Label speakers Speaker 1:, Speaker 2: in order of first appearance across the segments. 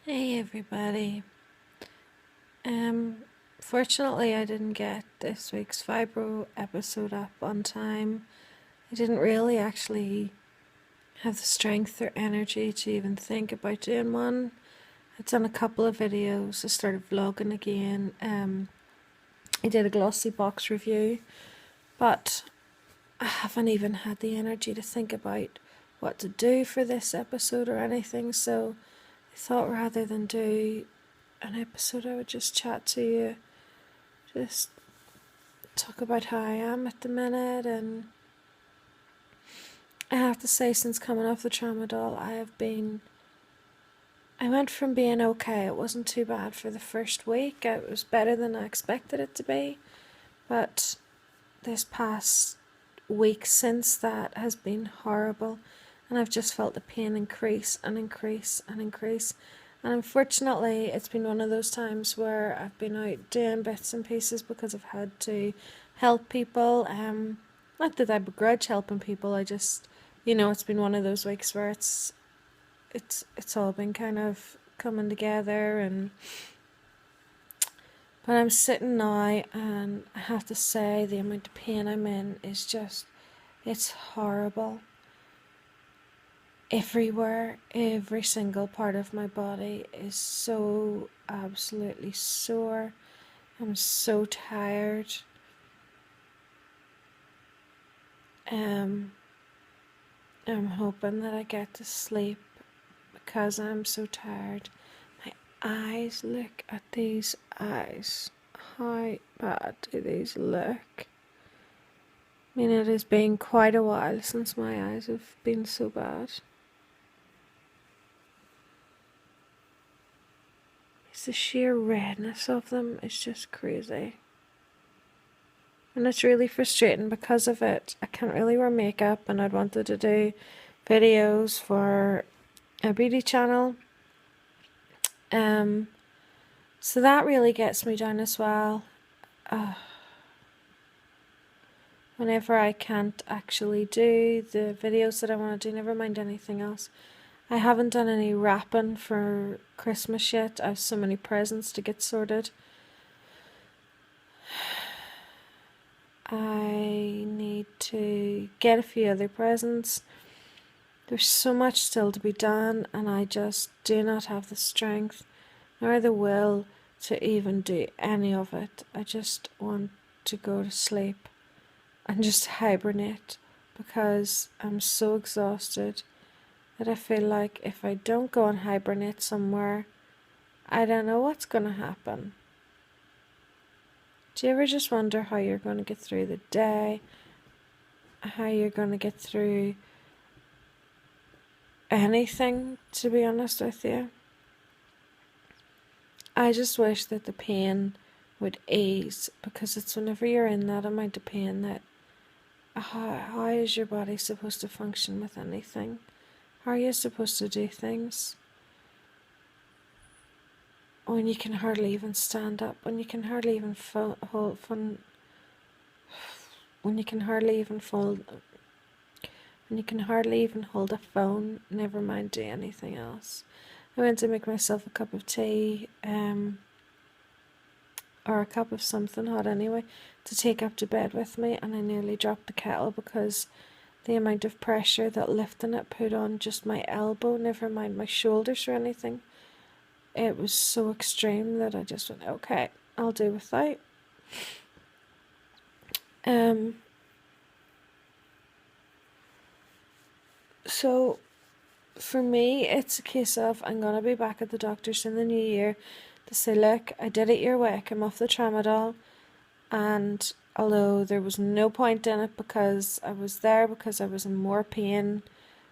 Speaker 1: Hey everybody. Um, Fortunately I didn't get this week's Fibro episode up on time. I didn't really actually have the strength or energy to even think about doing one. I'd done a couple of videos. I started vlogging again. I did a glossy box review, but I haven't even had the energy to think about what to do for this episode or anything. So I thought rather than do an episode, I would just chat to you, just talk about how I am at the minute. And I have to say, since coming off the tramadol, I went from being okay. It wasn't too bad for the first week. It was better than I expected it to be. But this past week since that has been horrible. And I've just felt the pain increase and increase and increase. And unfortunately, it's been one of those times where I've been out doing bits and pieces because I've had to help people. Not that I begrudge helping people. I just, it's been one of those weeks where it's all been kind of coming together. And but I'm sitting now, and I have to say the amount of pain I'm in is just, it's horrible. Everywhere, every single part of my body is so absolutely sore. I'm so tired. I'm hoping that I get to sleep because I'm so tired. My eyes, look at these eyes. How bad do these look? I mean, it has been quite a while since my eyes have been so bad. It's the sheer redness of them is just crazy. And it's really frustrating because of it. I can't really wear makeup, and I'd wanted to do videos for a beauty channel. So that really gets me down as well. Whenever I can't actually do the videos that I want to do, never mind anything else. I haven't done any wrapping for Christmas yet. I have so many presents to get sorted. I need to get a few other presents. There's so much still to be done, and I just do not have the strength nor the will to even do any of it. I just want to go to sleep and just hibernate because I'm so exhausted that I feel like if I don't go and hibernate somewhere, I don't know what's going to happen. Do you ever just wonder how you're going to get through the day? How you're going to get through anything, to be honest with you? I just wish that the pain would ease, because it's whenever you're in that amount of pain that how is your body supposed to function with anything? How are you supposed to do things when you can hardly even stand up, when you can hardly even when you can hardly even when you can hardly even hold a phone, never mind do anything else. I went to make myself a cup of tea, or a cup of something hot anyway, to take up to bed with me, and I nearly dropped the kettle because the amount of pressure that lifting it put on just my elbow, never mind my shoulders or anything, it was so extreme that I just went, okay, I'll do without. So for me, it's a case of I'm gonna be back at the doctor's in the new year to say, look, I did it your way. I came off the tramadol, and although there was no point in it because I was there because I was in more pain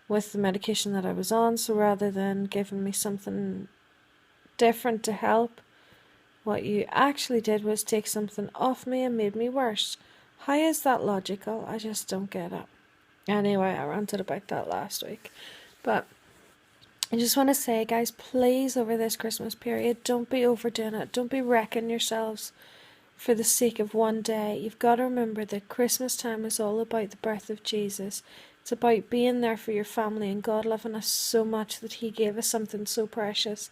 Speaker 1: with the medication that I was on, so rather than giving me something different to help, what you actually did was take something off me and made me worse. How is that logical? I just don't get it. Anyway, I ranted about that last week. But I just want to say, guys, please, over this Christmas period, don't be overdoing it. Don't be wrecking yourselves for the sake of one day. You've got to remember that Christmas time is all about the birth of Jesus. It's about being there for your family and God loving us so much that He gave us something so precious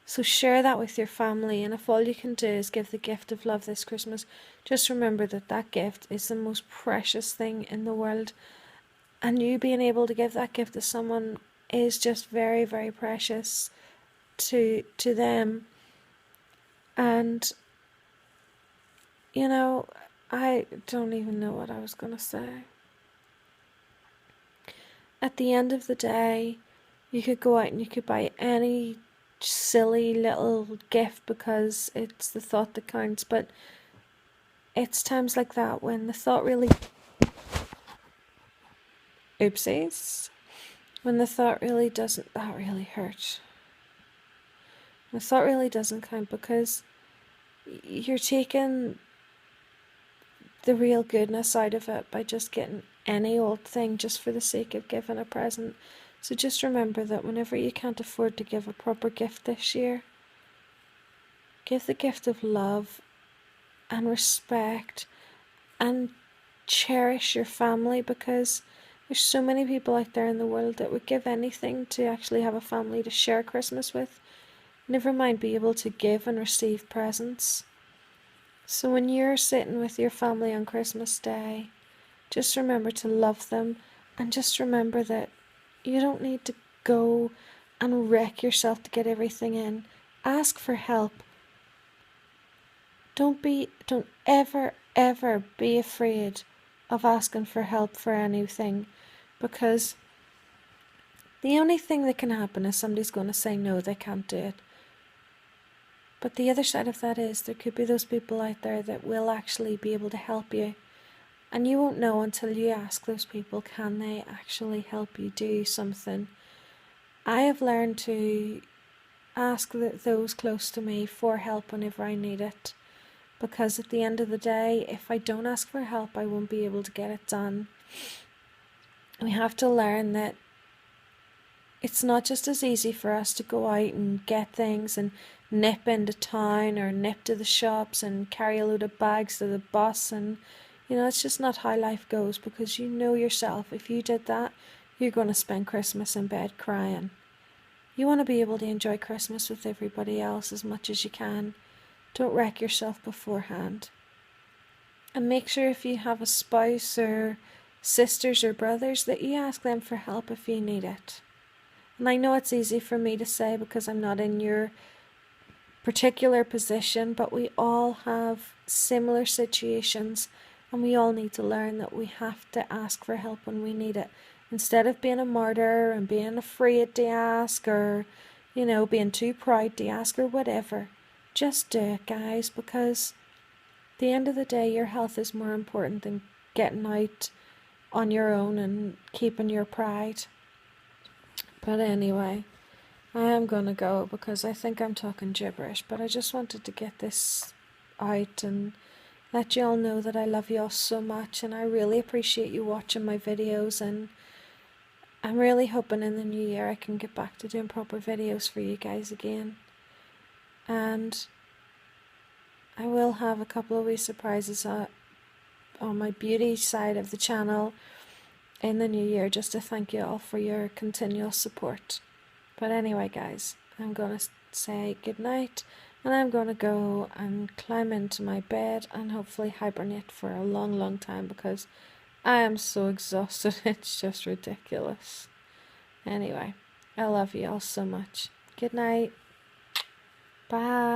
Speaker 1: So share that with your family, and if all you can do is give the gift of love this Christmas, just remember that that gift is the most precious thing in the world, and you being able to give that gift to someone is just very, very precious to them. And you know, I don't even know what I was going to say. At the end of the day, you could go out and you could buy any silly little gift because it's the thought that counts, but it's times like that when the thought really oopsies, when the thought really doesn't, that really hurt. The thought really doesn't count because you're taking the real goodness out of it by just getting any old thing just for the sake of giving a present. So just remember that whenever you can't afford to give a proper gift this year, give the gift of love and respect and cherish your family, because there's so many people out there in the world that would give anything to actually have a family to share Christmas with, never mind be able to give and receive presents. So when you're sitting with your family on Christmas Day, just remember to love them, and just remember that you don't need to go and wreck yourself to get everything in. Ask for help. Don't ever, ever be afraid of asking for help for anything, because the only thing that can happen is somebody's going to say no, they can't do it. But the other side of that is there could be those people out there that will actually be able to help you. And you won't know until you ask those people, can they actually help you do something? I have learned to ask those close to me for help whenever I need it. Because at the end of the day, if I don't ask for help, I won't be able to get it done. We have to learn that it's not just as easy for us to go out and get things and nip into town or nip to the shops and carry a load of bags to the bus, and it's just not how life goes, because you know yourself, if you did that, you're going to spend Christmas in bed crying. You want to be able to enjoy Christmas with everybody else as much as you can. Don't wreck yourself beforehand. And make sure if you have a spouse or sisters or brothers that you ask them for help if you need it. And I know it's easy for me to say because I'm not in your particular position, but we all have similar situations, and we all need to learn that we have to ask for help when we need it. Instead of being a martyr and being afraid to ask, or, being too proud to ask or whatever, just do it, guys, because at the end of the day, your health is more important than getting out on your own and keeping your pride. But anyway, I am going to go because I think I'm talking gibberish, but I just wanted to get this out and let you all know that I love you all so much, and I really appreciate you watching my videos, and I'm really hoping in the new year I can get back to doing proper videos for you guys again. And I will have a couple of wee surprises on my beauty side of the channel in the new year, just to thank you all for your continual support. But anyway, guys, I'm going to say good night, and I'm going to go and climb into my bed and hopefully hibernate for a long, long time, because I am so exhausted. It's just ridiculous. Anyway, I love you all so much. Good night. Bye.